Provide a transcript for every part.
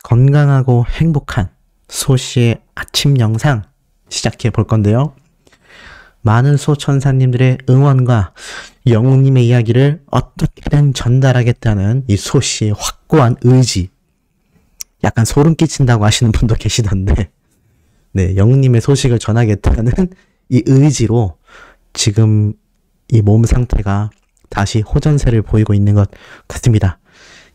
건강하고 행복한 소씨의 아침 영상 시작해 볼 건데요. 많은 소천사님들의 응원과 영웅님의 이야기를 어떻게든 전달하겠다는 이 소씨의 확고한 의지. 약간 소름 끼친다고 하시는 분도 계시던데, 네, 영웅님의 소식을 전하겠다는 이 의지로 지금 이 몸 상태가 다시 호전세를 보이고 있는 것 같습니다.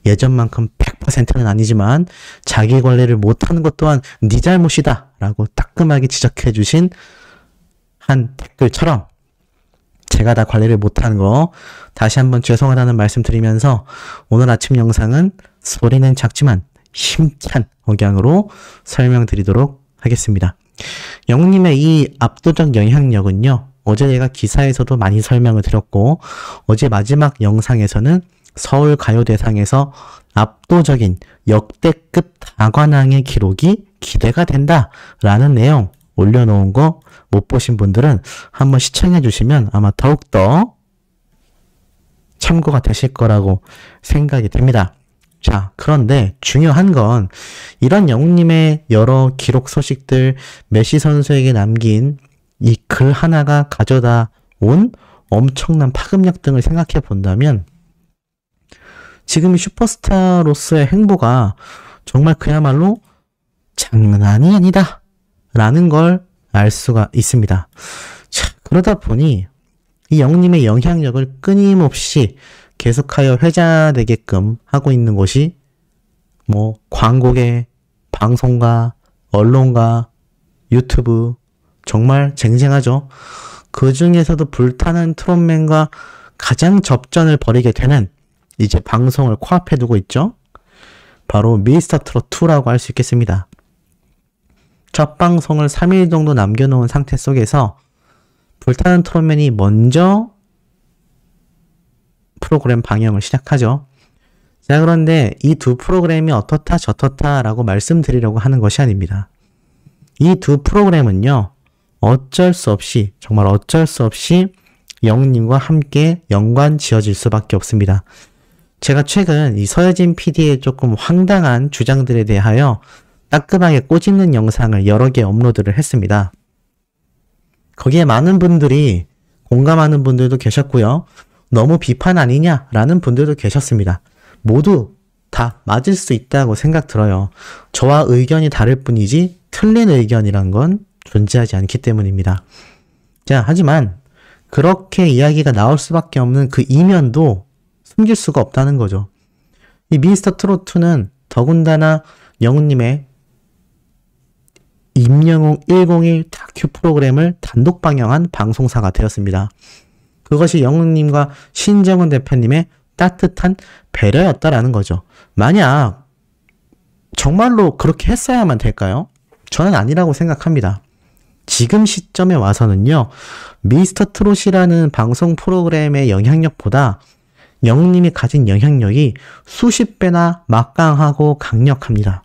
예전만큼 100%는 아니지만 자기 관리를 못하는 것 또한 네 잘못이다 라고 따끔하게 지적해 주신 한 댓글처럼 제가 다 관리를 못하는 거 다시 한번 죄송하다는 말씀 드리면서 오늘 아침 영상은 소리는 작지만 힘찬 억양으로 설명드리도록 하겠습니다. 영웅님의 이 압도적 영향력은요, 어제 제가 기사에서도 많이 설명을 드렸고 어제 마지막 영상에서는 서울가요대상에서 압도적인 역대급 다관왕의 기록이 기대가 된다 라는 내용 올려놓은 거 못 보신 분들은 한번 시청해 주시면 아마 더욱더 참고가 되실 거라고 생각이 됩니다. 자, 그런데 중요한 건 이런 영웅님의 여러 기록 소식들, 메시 선수에게 남긴 이 글 하나가 가져다 온 엄청난 파급력 등을 생각해 본다면 지금 이 슈퍼스타로서의 행보가 정말 그야말로 장난이 아니다 라는 걸 알 수가 있습니다. 자, 그러다 보니 이 영웅님의 영향력을 끊임없이 계속하여 회자되게끔 하고 있는 곳이 뭐 광고계, 방송가, 언론가, 유튜브 정말 쟁쟁하죠. 그 중에서도 불타는 트롯맨과 가장 접전을 벌이게 되는 이제 방송을 코앞에 두고 있죠. 바로 미스터 트롯 2라고 할 수 있겠습니다. 첫 방송을 3일 정도 남겨놓은 상태 속에서 불타는 트롯맨이 먼저 프로그램 방영을 시작하죠. 자, 그런데 이 두 프로그램이 어떻다 저떻다 라고 말씀드리려고 하는 것이 아닙니다. 이 두 프로그램은요, 어쩔 수 없이, 정말 어쩔 수 없이 영웅님과 함께 연관 지어질 수밖에 없습니다. 제가 최근 이 서여진 PD의 조금 황당한 주장들에 대하여 따끔하게 꼬집는 영상을 여러 개 업로드를 했습니다. 거기에 많은 분들이 공감하는 분들도 계셨고요. 너무 비판 아니냐라는 분들도 계셨습니다. 모두 다 맞을 수 있다고 생각 들어요. 저와 의견이 다를 뿐이지 틀린 의견이란 건 존재하지 않기 때문입니다. 자, 하지만 그렇게 이야기가 나올 수밖에 없는 그 이면도 숨길 수가 없다는 거죠. 이 미스터 트롯2는 더군다나 영웅님의 임영웅 101 다큐 프로그램을 단독 방영한 방송사가 되었습니다. 그것이 영웅님과 신정은 대표님의 따뜻한 배려였다라는 거죠. 만약 정말로 그렇게 했어야만 될까요? 저는 아니라고 생각합니다. 지금 시점에 와서는요, 미스터 트롯이라는 방송 프로그램의 영향력보다 영웅님이 가진 영향력이 수십 배나 막강하고 강력합니다.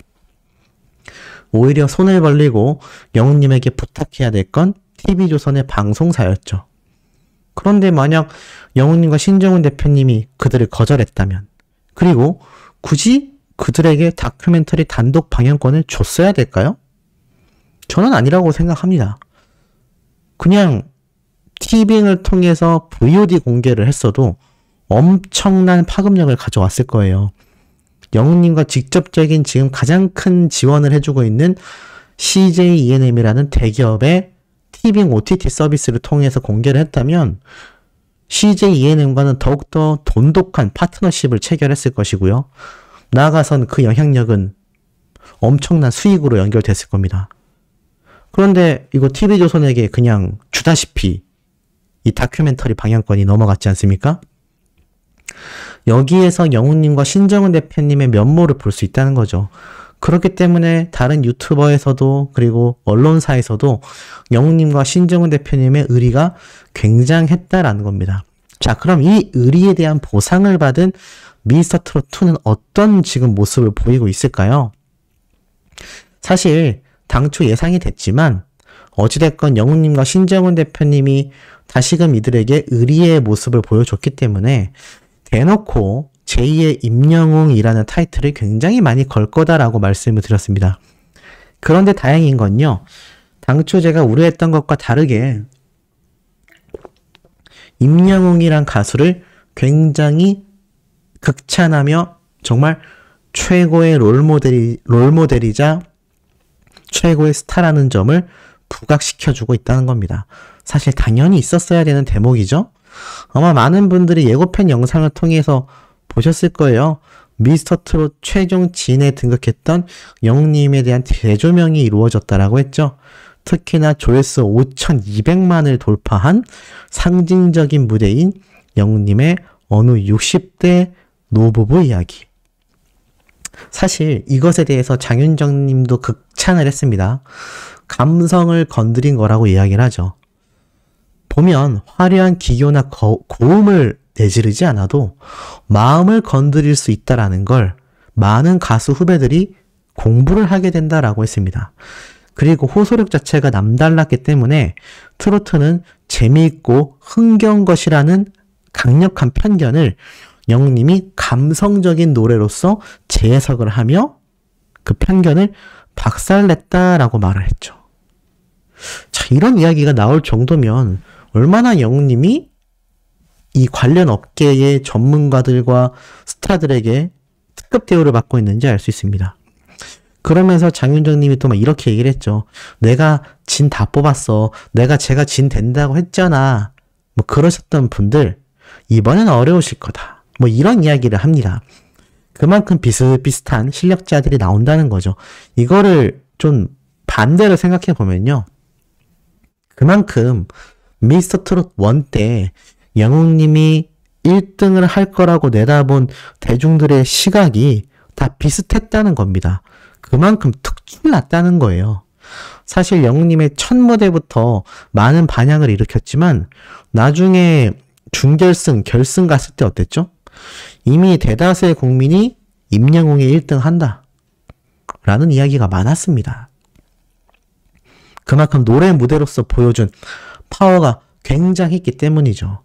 오히려 손을 벌리고 영웅님에게 부탁해야 될 건 TV조선의 방송사였죠. 그런데 만약 영웅님과 신정은 대표님이 그들을 거절했다면, 그리고 굳이 그들에게 다큐멘터리 단독 방영권을 줬어야 될까요? 저는 아니라고 생각합니다. 그냥 티빙을 통해서 VOD 공개를 했어도 엄청난 파급력을 가져왔을 거예요. 영웅님과 직접적인 지금 가장 큰 지원을 해주고 있는 CJ ENM이라는 대기업의 티빙 OTT 서비스를 통해서 공개를 했다면 CJ ENM과는 더욱더 돈독한 파트너십을 체결했을 것이고요. 나아가선 그 영향력은 엄청난 수익으로 연결됐을 겁니다. 그런데 이거 TV조선에게 그냥 주다시피 이 다큐멘터리 방영권이 넘어갔지 않습니까? 여기에서 영웅님과 신정은 대표님의 면모를 볼 수 있다는 거죠. 그렇기 때문에 다른 유튜버에서도 그리고 언론사에서도 영웅님과 신정은 대표님의 의리가 굉장했다라는 겁니다. 자, 그럼 이 의리에 대한 보상을 받은 미스터 트롯2는 어떤 지금 모습을 보이고 있을까요? 사실 당초 예상이 됐지만 어찌됐건 영웅님과 신정은 대표님이 다시금 이들에게 의리의 모습을 보여줬기 때문에 대놓고 제2의 임영웅이라는 타이틀을 굉장히 많이 걸 거다라고 말씀을 드렸습니다. 그런데 다행인 건요. 당초 제가 우려했던 것과 다르게 임영웅이란 가수를 굉장히 극찬하며 정말 최고의 롤모델이자 최고의 스타라는 점을 부각시켜주고 있다는 겁니다. 사실 당연히 있었어야 되는 대목이죠. 아마 많은 분들이 예고편 영상을 통해서 보셨을 거예요. 미스터트롯 최종 진에 등극했던 영웅님에 대한 재조명이 이루어졌다라고 했죠. 특히나 조회수 5,200만을 돌파한 상징적인 무대인 영웅님의 어느 60대 노부부 이야기. 사실 이것에 대해서 장윤정 님도 극찬을 했습니다. 감성을 건드린 거라고 이야기를 하죠. 보면 화려한 기교나 고음을 내지르지 않아도 마음을 건드릴 수 있다라는 걸 많은 가수 후배들이 공부를 하게 된다라고 했습니다. 그리고 호소력 자체가 남달랐기 때문에 트로트는 재미있고 흥겨운 것이라는 강력한 편견을 영웅님이 감성적인 노래로서 재해석을 하며 그 편견을 박살냈다라고 말을 했죠. 자, 이런 이야기가 나올 정도면 얼마나 영웅님이 이 관련 업계의 전문가들과 스타들에게 특급 대우를 받고 있는지 알 수 있습니다. 그러면서 장윤정 님이 또 막 이렇게 얘기를 했죠. 내가 진 다 뽑았어. 제가 진 된다고 했잖아. 뭐 그러셨던 분들 이번엔 어려우실 거다. 뭐 이런 이야기를 합니다. 그만큼 비슷비슷한 실력자들이 나온다는 거죠. 이거를 좀 반대로 생각해 보면요. 그만큼 미스터트롯 1 때 영웅님이 1등을 할 거라고 내다본 대중들의 시각이 다 비슷했다는 겁니다. 그만큼 특출이 났다는 거예요. 사실 영웅님의 첫 무대부터 많은 반향을 일으켰지만 나중에 준결승, 결승 갔을 때 어땠죠? 이미 대다수의 국민이 임영웅이 1등 한다 라는 이야기가 많았습니다. 그만큼 노래 무대로서 보여준 파워가 굉장했기 때문이죠.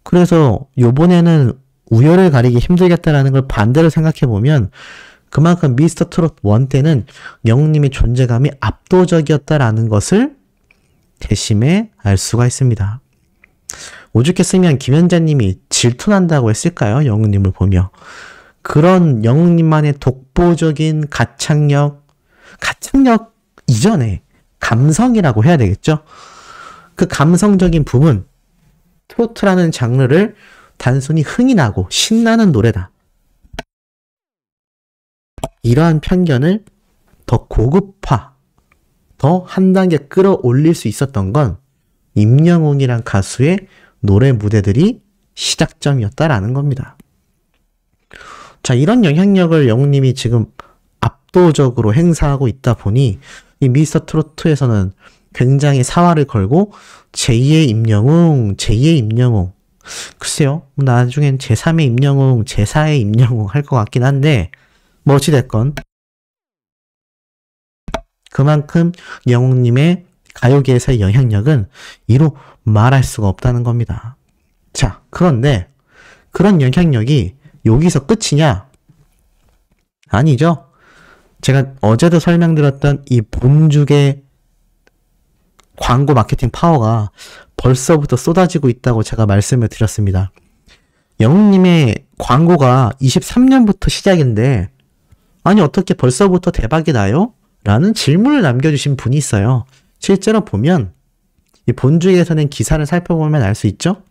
그래서 요번에는 우열을 가리기 힘들겠다라는 걸 반대로 생각해보면 그만큼 미스터트롯 1 때는 영웅님의 존재감이 압도적이었다라는 것을 대심에 알 수가 있습니다. 오죽했으면 김연자님이 질투난다고 했을까요? 영웅님을 보며. 그런 영웅님만의 독보적인 가창력 이전에 감성이라고 해야 되겠죠? 그 감성적인 부분, 트로트라는 장르를 단순히 흥이 나고 신나는 노래다. 이러한 편견을 더 고급화, 더 한 단계 끌어올릴 수 있었던 건 임영웅이란 가수의 노래 무대들이 시작점이었다라는 겁니다. 자, 이런 영향력을 영웅님이 지금 압도적으로 행사하고 있다 보니 이 미스터트롯2에서는 굉장히 사활을 걸고 제2의 임영웅 글쎄요, 나중엔 제3의 임영웅, 제4의 임영웅 할 것 같긴 한데 뭐 어찌됐건 그만큼 영웅님의 가요계에서의 영향력은 이루 말할 수가 없다는 겁니다. 자, 그런데 그런 영향력이 여기서 끝이냐? 아니죠. 제가 어제도 설명드렸던 이 본죽의 광고 마케팅 파워가 벌써부터 쏟아지고 있다고 제가 말씀을 드렸습니다. 영웅님의 광고가 23년부터 시작인데 아니 어떻게 벌써부터 대박이 나요? 라는 질문을 남겨주신 분이 있어요. 실제로 보면 이 본죽에서는 기사를 살펴보면 알 수 있죠?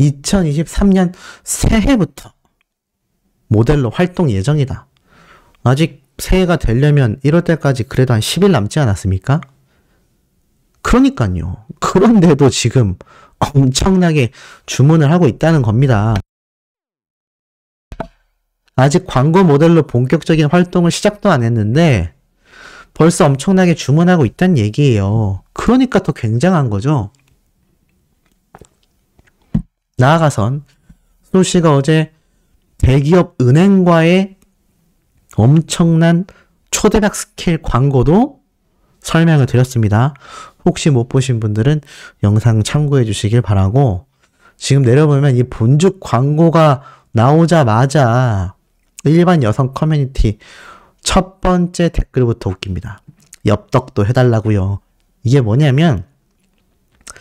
2023년 새해부터 모델로 활동 예정이다. 아직 새해가 되려면 1월 때까지 그래도 한 10일 남지 않았습니까? 그러니까요. 그런데도 지금 엄청나게 주문을 하고 있다는 겁니다. 아직 광고 모델로 본격적인 활동을 시작도 안 했는데 벌써 엄청나게 주문하고 있다는 얘기예요. 그러니까 더 굉장한 거죠. 나아가선 소씨가 어제 대기업 은행과의 엄청난 초대박 스케일 광고도 설명을 드렸습니다. 혹시 못 보신 분들은 영상 참고해 주시길 바라고 지금 내려보면 이 본죽 광고가 나오자마자 일반 여성 커뮤니티 첫 번째 댓글부터 웃깁니다. 엽떡도 해달라고요. 이게 뭐냐면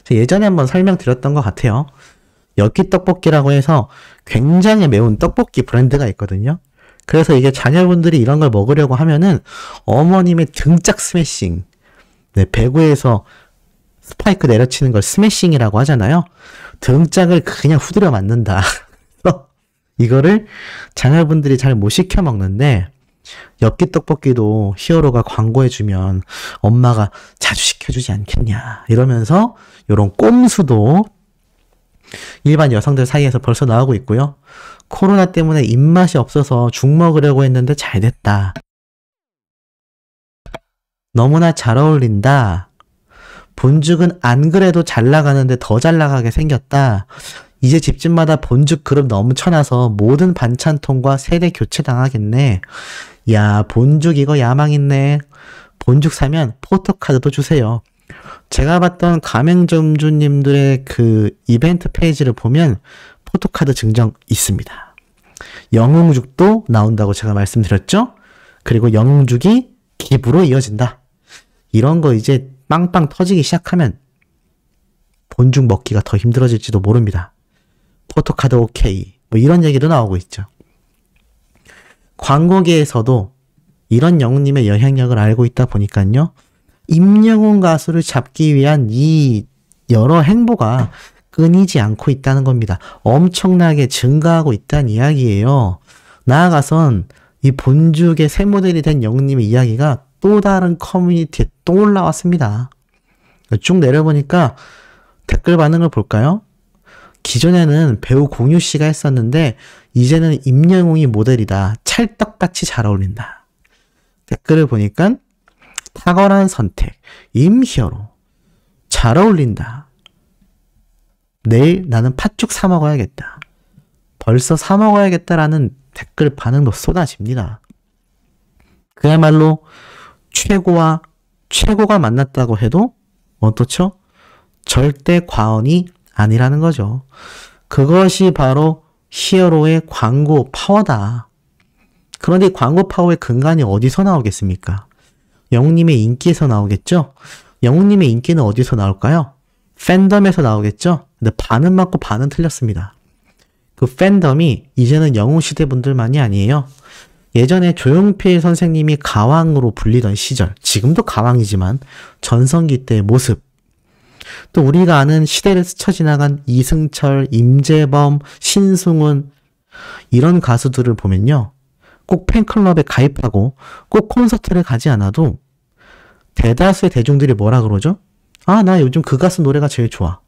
예전에 한번 설명드렸던 것 같아요. 엽기떡볶이라고 해서 굉장히 매운 떡볶이 브랜드가 있거든요. 그래서 이게 자녀분들이 이런 걸 먹으려고 하면은 어머님의 등짝 스매싱, 네, 배구에서 스파이크 내려치는 걸 스매싱이라고 하잖아요. 등짝을 그냥 후드려 맞는다. 이거를 자녀분들이 잘 못 시켜 먹는데 엽기떡볶이도 히어로가 광고해주면 엄마가 자주 시켜주지 않겠냐 이러면서 이런 꼼수도 일반 여성들 사이에서 벌써 나오고 있고요. 코로나 때문에 입맛이 없어서 죽 먹으려고 했는데 잘 됐다. 너무나 잘 어울린다. 본죽은 안 그래도 잘 나가는데 더 잘 나가게 생겼다. 이제 집집마다 본죽 그릇 넘쳐나서 모든 반찬통과 세대 교체 당하겠네. 야, 본죽 이거 야망 있네. 본죽 사면 포토카드도 주세요. 제가 봤던 가맹점주님들의 그 이벤트 페이지를 보면 포토카드 증정 있습니다. 영흥죽도 나온다고 제가 말씀드렸죠? 그리고 영흥죽이 기부로 이어진다. 이런 거 이제 빵빵 터지기 시작하면 본죽 먹기가 더 힘들어질지도 모릅니다. 포토카드 오케이. 뭐 이런 얘기도 나오고 있죠. 광고계에서도 이런 영웅님의 영향력을 알고 있다 보니까요. 임영웅 가수를 잡기 위한 이 여러 행보가 끊이지 않고 있다는 겁니다. 엄청나게 증가하고 있다는 이야기예요. 나아가선 이 본죽의 새 모델이 된 영웅님의 이야기가 또 다른 커뮤니티에 또 올라왔습니다. 쭉 내려보니까 댓글 반응을 볼까요? 기존에는 배우 공유 씨가 했었는데 이제는 임영웅이 모델이다. 찰떡같이 잘 어울린다. 댓글을 보니까 탁월한 선택, 임히어로 잘 어울린다. 내일 나는 팥죽 사 먹어야겠다. 벌써 사 먹어야겠다라는 댓글 반응도 쏟아집니다. 그야말로 최고와 최고가 만났다고 해도 어떻죠? 절대 과언이 아니라는 거죠. 그것이 바로 히어로의 광고 파워다. 그런데 광고 파워의 근간이 어디서 나오겠습니까? 영웅님의 인기에서 나오겠죠? 영웅님의 인기는 어디서 나올까요? 팬덤에서 나오겠죠? 근데 반은 맞고 반은 틀렸습니다. 그 팬덤이 이제는 영웅시대 분들만이 아니에요. 예전에 조용필 선생님이 가왕으로 불리던 시절, 지금도 가왕이지만 전성기 때의 모습, 또 우리가 아는 시대를 스쳐 지나간 이승철, 임재범, 신승훈 이런 가수들을 보면요. 꼭 팬클럽에 가입하고 꼭 콘서트를 가지 않아도 대다수의 대중들이 뭐라 그러죠? 아, 나 요즘 그 가수 노래가 제일 좋아.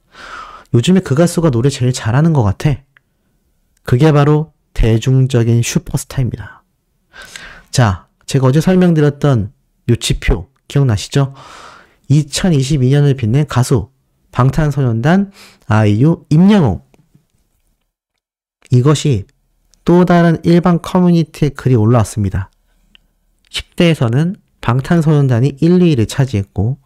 요즘에 그 가수가 노래 제일 잘하는 것 같아. 그게 바로 대중적인 슈퍼스타입니다. 자, 제가 어제 설명드렸던 요 지표 기억나시죠? 2022년을 빛낸 가수 방탄소년단 아이유 임영웅. 이것이 또 다른 일반 커뮤니티에 글이 올라왔습니다. 10대에서는 방탄소년단이 1, 2위를 차지했고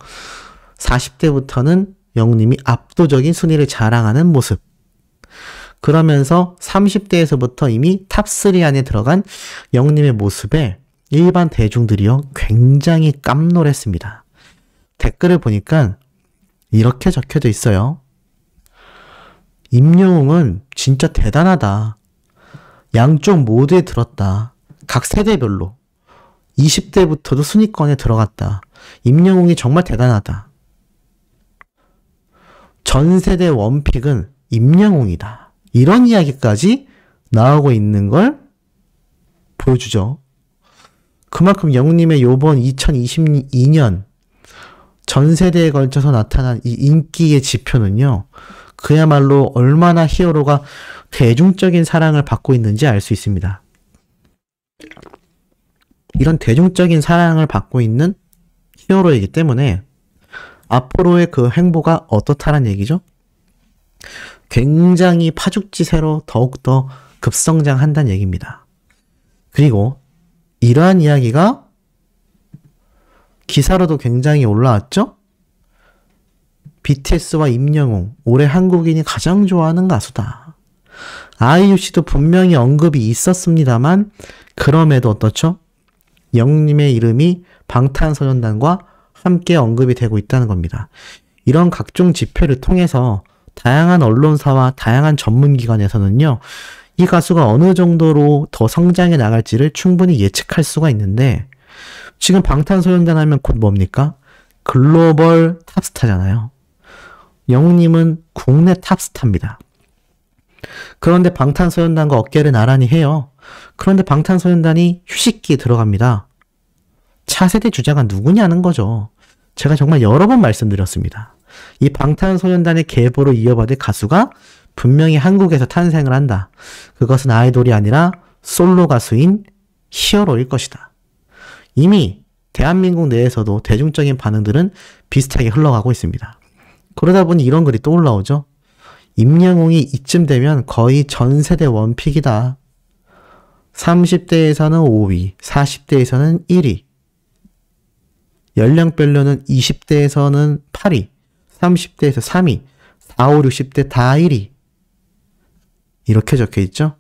40대부터는 영웅님이 압도적인 순위를 자랑하는 모습. 그러면서 30대에서부터 이미 탑3 안에 들어간 영웅님의 모습에 일반 대중들이요 굉장히 깜놀했습니다. 댓글을 보니까 이렇게 적혀져 있어요. 임영웅은 진짜 대단하다. 양쪽 모두에 들었다. 각 세대별로. 20대부터도 순위권에 들어갔다. 임영웅이 정말 대단하다. 전 세대 원픽은 임영웅이다. 이런 이야기까지 나오고 있는 걸 보여주죠. 그만큼 영웅님의 요번 2022년 전 세대에 걸쳐서 나타난 이 인기의 지표는요. 그야말로 얼마나 히어로가 대중적인 사랑을 받고 있는지 알 수 있습니다. 이런 대중적인 사랑을 받고 있는 히어로이기 때문에 앞으로의 그 행보가 어떻다는 얘기죠? 굉장히 파죽지세로 더욱더 급성장한다는 얘기입니다. 그리고 이러한 이야기가 기사로도 굉장히 올라왔죠? BTS와 임영웅, 올해 한국인이 가장 좋아하는 가수다. 아이유 씨도 분명히 언급이 있었습니다만 그럼에도 어떻죠? 영웅님의 이름이 방탄소년단과 함께 언급이 되고 있다는 겁니다. 이런 각종 집회를 통해서 다양한 언론사와 다양한 전문기관에서는요, 이 가수가 어느 정도로 더 성장해 나갈지를 충분히 예측할 수가 있는데, 지금 방탄소년단 하면 곧 뭡니까? 글로벌 탑스타잖아요. 영웅님은 국내 탑스타입니다. 그런데 방탄소년단과 어깨를 나란히 해요. 그런데 방탄소년단이 휴식기에 들어갑니다. 차세대 주자가 누구냐는 거죠. 제가 정말 여러 번 말씀드렸습니다. 이 방탄소년단의 계보로 이어받을 가수가 분명히 한국에서 탄생을 한다. 그것은 아이돌이 아니라 솔로 가수인 히어로일 것이다. 이미 대한민국 내에서도 대중적인 반응들은 비슷하게 흘러가고 있습니다. 그러다 보니 이런 글이 또 올라오죠. 임영웅이 이쯤 되면 거의 전 세대 원픽이다. 30대에서는 5위, 40대에서는 1위. 연령별로는 20대에서는 8위, 30대에서 3위, 4, 5, 60대 다 1위. 이렇게 적혀 있죠.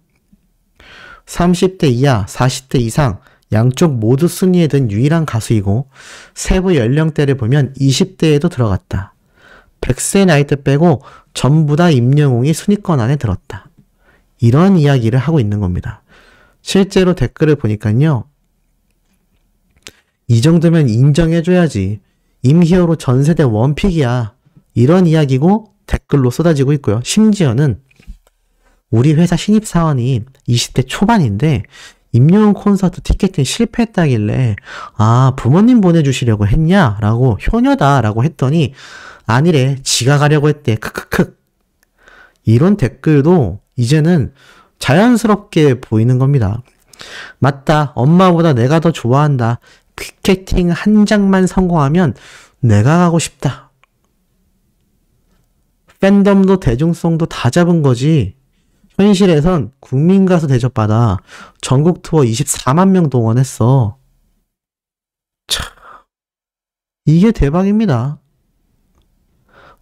30대 이하, 40대 이상 양쪽 모두 순위에 든 유일한 가수이고 세부 연령대를 보면 20대에도 들어갔다. 100세 나이대 빼고 전부 다 임영웅이 순위권 안에 들었다. 이런 이야기를 하고 있는 겁니다. 실제로 댓글을 보니까요. 이 정도면 인정해줘야지. 임히어로 전세대 원픽이야. 이런 이야기고 댓글로 쏟아지고 있고요. 심지어는 우리 회사 신입사원이 20대 초반인데 임영웅 콘서트 티켓팅 실패했다길래 아 부모님 보내주시려고 했냐? 라고 효녀다 라고 했더니 아니래 지가 가려고 했대 크크크. 이런 댓글도 이제는 자연스럽게 보이는 겁니다. 맞다. 엄마보다 내가 더 좋아한다. 티켓팅 한 장만 성공하면 내가 가고 싶다. 팬덤도 대중성도 다 잡은 거지. 현실에선 국민가수 대접받아 전국 투어 24만 명 동원했어. 참, 이게 대박입니다.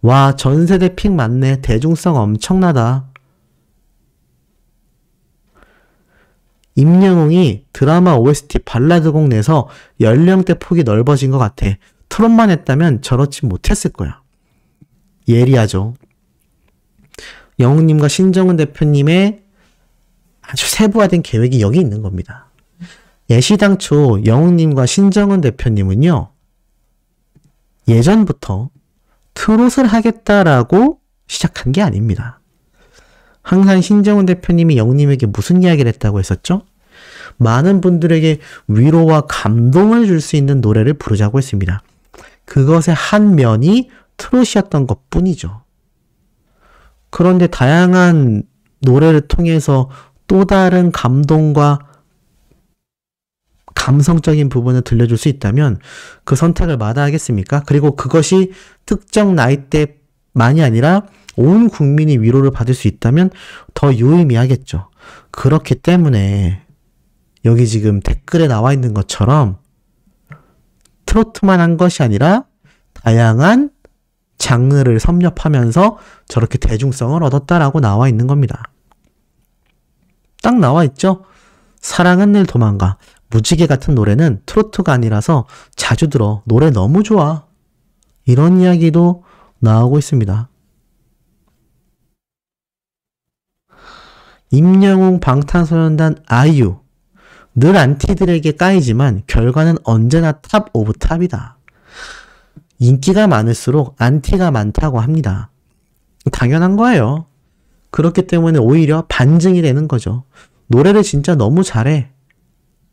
와, 전세대 픽 맞네. 대중성 엄청나다. 임영웅이 드라마 OST 발라드 곡 내서 연령대 폭이 넓어진 것 같아. 트롯만 했다면 저렇지 못했을 거야. 예리하죠. 영웅님과 신정은 대표님의 아주 세부화된 계획이 여기 있는 겁니다. 예시당초 영웅님과 신정은 대표님은요. 예전부터 트롯을 하겠다라고 시작한 게 아닙니다. 항상 신정은 대표님이 영웅님에게 무슨 이야기를 했다고 했었죠? 많은 분들에게 위로와 감동을 줄 수 있는 노래를 부르자고 했습니다. 그것의 한 면이 트롯이었던 것 뿐이죠. 그런데 다양한 노래를 통해서 또 다른 감동과 감성적인 부분을 들려줄 수 있다면 그 선택을 마다하겠습니까? 그리고 그것이 특정 나이대만이 아니라 온 국민이 위로를 받을 수 있다면 더 유의미하겠죠. 그렇기 때문에 여기 지금 댓글에 나와 있는 것처럼 트로트만 한 것이 아니라 다양한 장르를 섭렵하면서 저렇게 대중성을 얻었다라고 나와 있는 겁니다. 딱 나와 있죠? 사랑은 늘 도망가. 무지개 같은 노래는 트로트가 아니라서 자주 들어. 노래 너무 좋아. 이런 이야기도 나오고 있습니다. 임영웅, 방탄소년단, 아이유. 늘 안티들에게 까이지만 결과는 언제나 탑 오브 탑이다. 인기가 많을수록 안티가 많다고 합니다. 당연한 거예요. 그렇기 때문에 오히려 반증이 되는 거죠. 노래를 진짜 너무 잘해.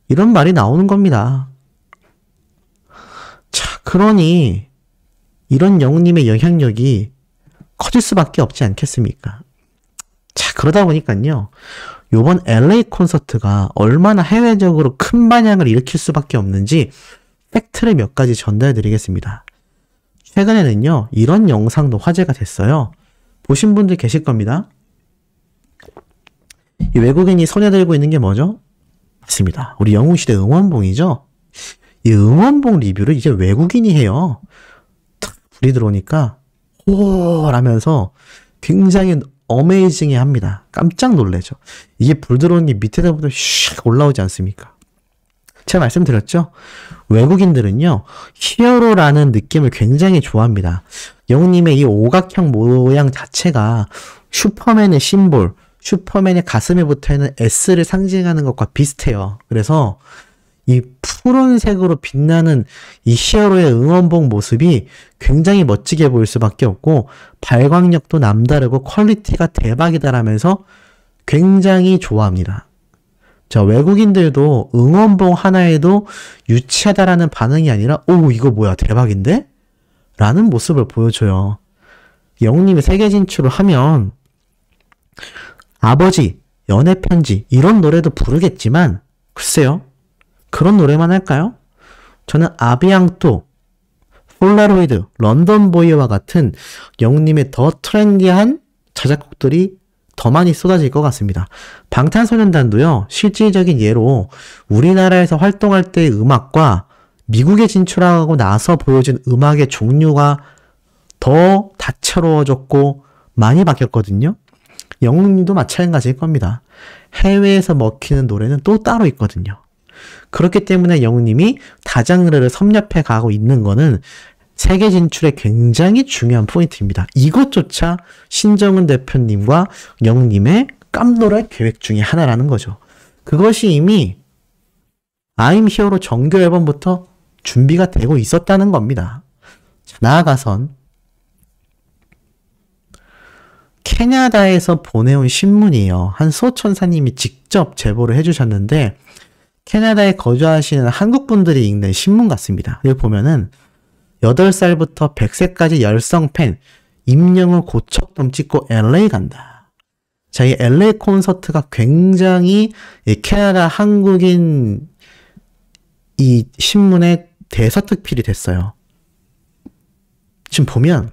이런 말이 나오는 겁니다. 자, 그러니 이런 영웅님의 영향력이 커질 수밖에 없지 않겠습니까? 자, 그러다 보니까요. 요번 LA 콘서트가 얼마나 해외적으로 큰 반향을 일으킬 수밖에 없는지 팩트를 몇 가지 전달해 드리겠습니다. 최근에는요. 이런 영상도 화제가 됐어요. 보신 분들 계실 겁니다. 이 외국인이 손에 들고 있는 게 뭐죠? 맞습니다. 우리 영웅시대 응원봉이죠? 이 응원봉 리뷰를 이제 외국인이 해요. 탁 불이 들어오니까 오 라면서 굉장히 어메이징해 합니다. 깜짝 놀래죠. 이게 불 들어오는 게 밑에서부터 슉 올라오지 않습니까? 제가 말씀드렸죠? 외국인들은요, 히어로라는 느낌을 굉장히 좋아합니다. 영웅님의 이 오각형 모양 자체가 슈퍼맨의 심볼, 슈퍼맨의 가슴에 붙어있는 S를 상징하는 것과 비슷해요. 그래서 이 푸른색으로 빛나는 이 히어로의 응원봉 모습이 굉장히 멋지게 보일 수밖에 없고, 발광력도 남다르고 퀄리티가 대박이다라면서 굉장히 좋아합니다. 자, 외국인들도 응원봉 하나에도 유치하다라는 반응이 아니라 오 이거 뭐야 대박인데? 라는 모습을 보여줘요. 영웅님이 세계 진출을 하면 아버지, 연애편지 이런 노래도 부르겠지만 글쎄요. 그런 노래만 할까요? 저는 아비앙토, 폴라로이드, 런던보이와 같은 영웅님의 더 트렌디한 자작곡들이 더 많이 쏟아질 것 같습니다. 방탄소년단도요, 실질적인 예로 우리나라에서 활동할 때의 음악과 미국에 진출하고 나서 보여준 음악의 종류가 더 다채로워졌고 많이 바뀌었거든요. 영웅님도 마찬가지일 겁니다. 해외에서 먹히는 노래는 또 따로 있거든요. 그렇기 때문에 영웅님이 다장르를 섭렵해 가고 있는 거는 세계 진출에 굉장히 중요한 포인트입니다. 이것조차 신정은 대표님과 영웅님의 깜놀할 계획 중에 하나라는 거죠. 그것이 이미 I'm 히어로 정규 앨범부터 준비가 되고 있었다는 겁니다. 자, 나아가선 캐나다에서 보내온 신문이에요. 한 소천사님이 직접 제보를 해주셨는데 캐나다에 거주하시는 한국분들이 읽는 신문 같습니다. 여기 보면은 8살부터 100세까지 열성 팬 임영웅 고척돔 찍고 LA 간다. 자, 이 LA 콘서트가 굉장히 이 캐나다 한국인 이 신문의 대서특필이 됐어요. 지금 보면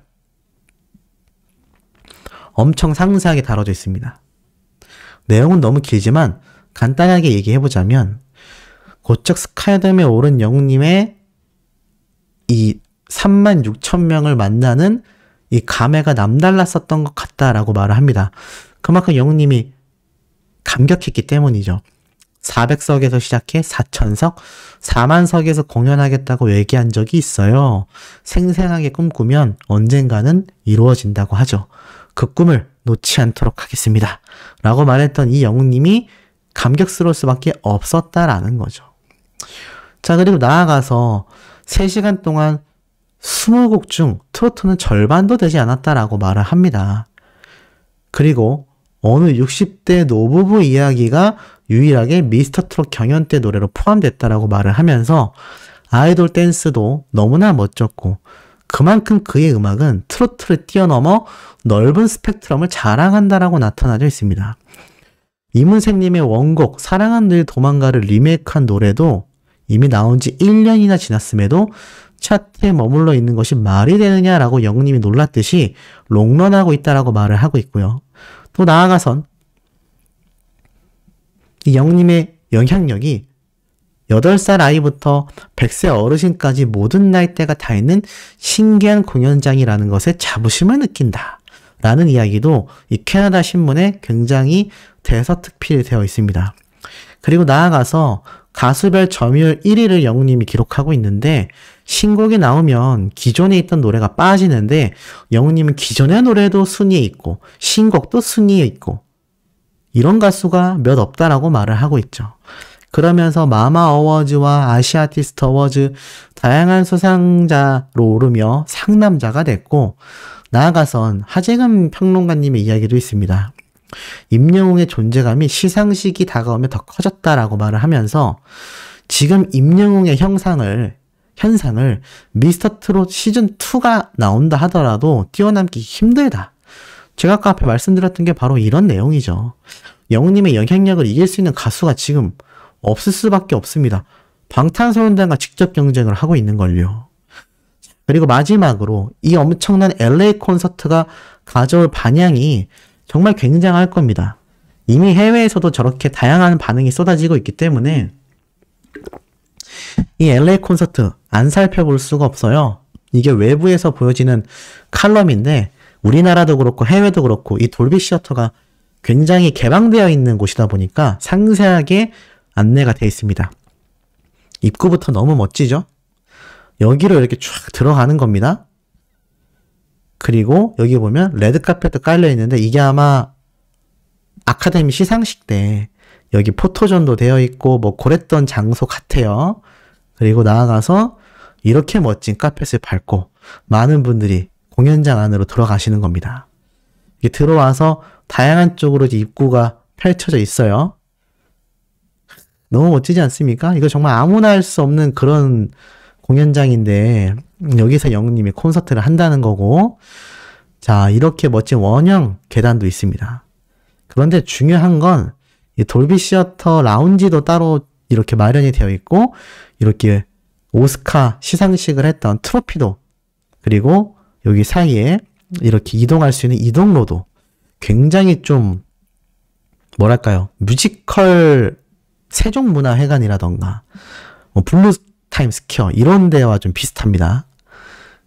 엄청 상세하게 다뤄져 있습니다. 내용은 너무 길지만 간단하게 얘기해보자면 고척 스카이돔에 오른 영웅님의 이 36,000명을 만나는 이 감회가 남달랐었던 것 같다라고 말을 합니다. 그만큼 영웅님이 감격했기 때문이죠. 400석에서 시작해 4,000석, 4만석에서 공연하겠다고 얘기한 적이 있어요. 생생하게 꿈꾸면 언젠가는 이루어진다고 하죠. 그 꿈을 놓지 않도록 하겠습니다. 라고 말했던 이 영웅님이 감격스러울 수밖에 없었다라는 거죠. 자, 그리고 나아가서 3시간 동안 20곡 중 트로트는 절반도 되지 않았다라고 말을 합니다. 그리고 어느 60대 노부부 이야기가 유일하게 미스터 트롯 경연 때 노래로 포함됐다라고 말을 하면서 아이돌 댄스도 너무나 멋졌고 그만큼 그의 음악은 트로트를 뛰어넘어 넓은 스펙트럼을 자랑한다라고 나타나져 있습니다. 이문세님의 원곡 사랑은 늘 도망가를 리메이크한 노래도 이미 나온 지 1년이나 지났음에도 차트에 머물러 있는 것이 말이 되느냐라고 영웅님이 놀랐듯이 롱런하고 있다라고 말을 하고 있고요. 또 나아가선 이 영웅님의 영향력이 8살 아이부터 100세 어르신까지 모든 나이대가 다 있는 신기한 공연장이라는 것에 자부심을 느낀다. 라는 이야기도 이 캐나다 신문에 굉장히 대서특필이 되어 있습니다. 그리고 나아가서 가수별 점유율 1위를 영웅님이 기록하고 있는데 신곡이 나오면 기존에 있던 노래가 빠지는데 영웅님은 기존의 노래도 순위에 있고 신곡도 순위에 있고 이런 가수가 몇 없다라고 말을 하고 있죠. 그러면서 마마 어워즈와 아시아 아티스트 어워즈 다양한 수상자로 오르며 상남자가 됐고 나아가선 하재근 평론가님의 이야기도 있습니다. 임영웅의 존재감이 시상식이 다가오면 더 커졌다라고 말을 하면서 지금 임영웅의 현상을 미스터 트롯 시즌2가 나온다 하더라도 뛰어넘기 힘들다. 제가 아까 앞에 말씀드렸던 게 바로 이런 내용이죠. 영웅님의 영향력을 이길 수 있는 가수가 지금 없을 수밖에 없습니다. 방탄소년단과 직접 경쟁을 하고 있는걸요. 그리고 마지막으로 이 엄청난 LA 콘서트가 가져올 반향이 정말 굉장할 겁니다. 이미 해외에서도 저렇게 다양한 반응이 쏟아지고 있기 때문에 이 LA 콘서트 안 살펴볼 수가 없어요. 이게 외부에서 보여지는 칼럼인데 우리나라도 그렇고 해외도 그렇고 이 돌비 시어터가 굉장히 개방되어 있는 곳이다 보니까 상세하게 안내가 되어 있습니다. 입구부터 너무 멋지죠? 여기로 이렇게 쫙 들어가는 겁니다. 그리고 여기 보면 레드카펫도 깔려 있는데 이게 아마 아카데미 시상식 때 여기 포토존도 되어 있고 뭐 그랬던 장소 같아요. 그리고 나아가서 이렇게 멋진 카펫을 밟고 많은 분들이 공연장 안으로 들어가시는 겁니다. 이게 들어와서 다양한 쪽으로 입구가 펼쳐져 있어요. 너무 멋지지 않습니까? 이거 정말 아무나 할 수 없는 그런 공연장인데 여기서 영웅님이 콘서트를 한다는 거고, 자, 이렇게 멋진 원형 계단도 있습니다. 그런데 중요한 건 이 돌비 시어터 라운지도 따로 이렇게 마련이 되어 있고, 이렇게 오스카 시상식을 했던 트로피도, 그리고 여기 사이에 이렇게 이동할 수 있는 이동로도 굉장히 좀 뭐랄까요, 뮤지컬 세종문화회관이라던가 뭐 블루타임 스퀘어 이런 데와 좀 비슷합니다.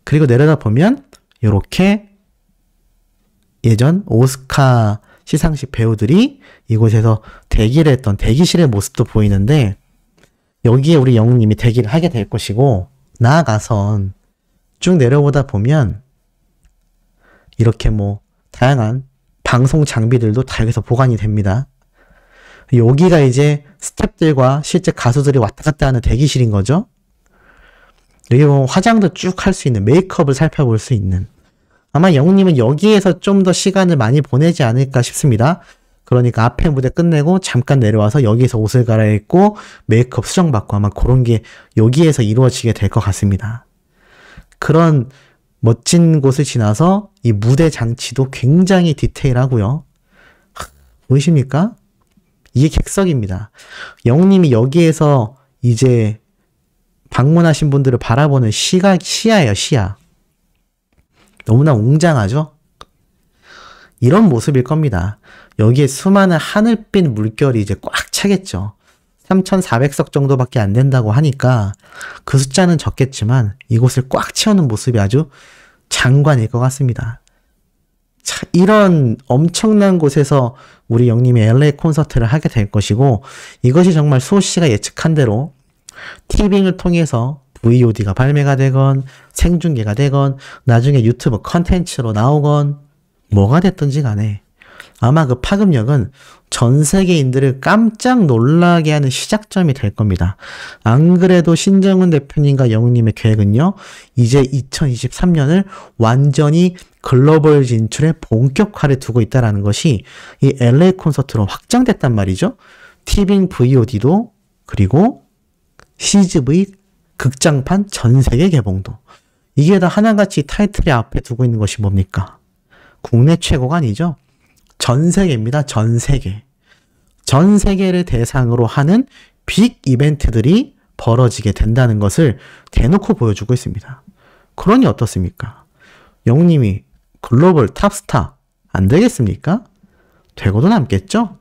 그리고 내려다 보면 이렇게 예전 오스카 시상식 배우들이 이곳에서 대기를 했던 대기실의 모습도 보이는데, 여기에 우리 영웅님이 대기를 하게 될 것이고, 나아가선 쭉 내려보다 보면 이렇게 뭐 다양한 방송 장비들도 다 여기서 보관이 됩니다. 여기가 이제 스태프들과 실제 가수들이 왔다 갔다 하는 대기실인 거죠. 여기 보면 화장도 쭉 할 수 있는, 메이크업을 살펴볼 수 있는, 아마 영웅님은 여기에서 좀 더 시간을 많이 보내지 않을까 싶습니다. 그러니까 앞에 무대 끝내고 잠깐 내려와서 여기서 옷을 갈아입고 메이크업 수정받고 아마 그런 게 여기에서 이루어지게 될 것 같습니다. 그런 멋진 곳을 지나서 이 무대 장치도 굉장히 디테일하고요. 보이십니까? 이게 객석입니다. 영웅님이 여기에서 이제 방문하신 분들을 바라보는 시야예요, 시야. 너무나 웅장하죠? 이런 모습일 겁니다. 여기에 수많은 하늘빛 물결이 이제 꽉 차겠죠. 3,400석 정도밖에 안 된다고 하니까 그 숫자는 적겠지만 이곳을 꽉 채우는 모습이 아주 장관일 것 같습니다. 자, 이런 엄청난 곳에서 우리 영님이 LA 콘서트를 하게 될 것이고, 이것이 정말 수호 씨가 예측한 대로 티빙을 통해서 VOD가 발매가 되건 생중계가 되건 나중에 유튜브 컨텐츠로 나오건 뭐가 됐든지 간에 아마 그 파급력은 전 세계인들을 깜짝 놀라게 하는 시작점이 될 겁니다. 안 그래도 신정은 대표님과 영웅님의 계획은요, 이제 2023년을 완전히 글로벌 진출에 본격화를 두고 있다는 것이 이 LA 콘서트로 확정됐단 말이죠. 티빙 VOD도, 그리고 CGV 극장판 전 세계 개봉도. 이게 다 하나같이 타이틀이 앞에 두고 있는 것이 뭡니까? 국내 최고가 아니죠. 전 세계입니다. 전 세계. 전 세계를 대상으로 하는 빅 이벤트들이 벌어지게 된다는 것을 대놓고 보여주고 있습니다. 그러니 어떻습니까? 영웅님이 글로벌 탑스타 안 되겠습니까? 되고도 남겠죠?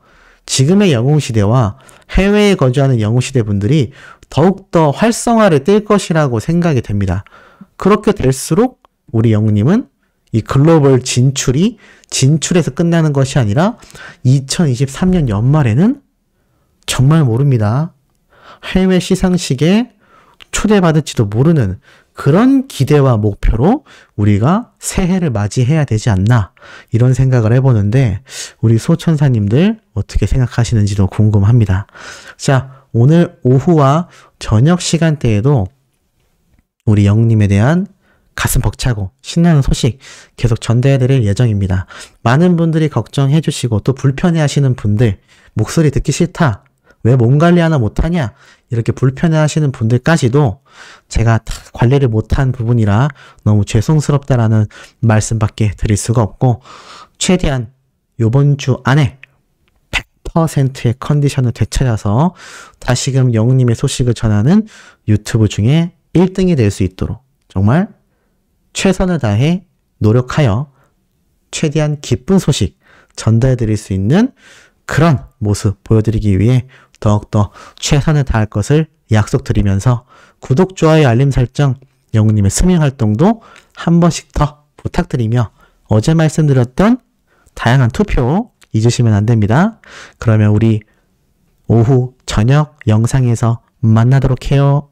지금의 영웅시대와 해외에 거주하는 영웅시대 분들이 더욱더 활성화를 띨 것이라고 생각이 됩니다. 그렇게 될수록 우리 영웅님은 이 글로벌 진출에서 끝나는 것이 아니라 2023년 연말에는 정말 모릅니다. 해외 시상식에 초대받을지도 모르는 그런 기대와 목표로 우리가 새해를 맞이해야 되지 않나, 이런 생각을 해보는데 우리 소천사님들 어떻게 생각하시는지도 궁금합니다. 자, 오늘 오후와 저녁 시간대에도 우리 영웅님에 대한 가슴 벅차고 신나는 소식 계속 전달해드릴 예정입니다. 많은 분들이 걱정해주시고 또 불편해하시는 분들, 목소리 듣기 싫다, 왜 몸 관리 하나 못하냐, 이렇게 불편해하시는 분들까지도 제가 다 관리를 못한 부분이라 너무 죄송스럽다라는 말씀밖에 드릴 수가 없고, 최대한 이번 주 안에 100%의 컨디션을 되찾아서 다시금 영웅님의 소식을 전하는 유튜브 중에 1등이 될 수 있도록 정말 최선을 다해 노력하여 최대한 기쁜 소식 전달해드릴 수 있는 그런 모습 보여드리기 위해 더욱더 최선을 다할 것을 약속드리면서 구독, 좋아요, 알림 설정 영웅님의 스밍 활동도 한 번씩 더 부탁드리며 어제 말씀드렸던 다양한 투표 잊으시면 안 됩니다. 그러면 우리 오후 저녁 영상에서 만나도록 해요.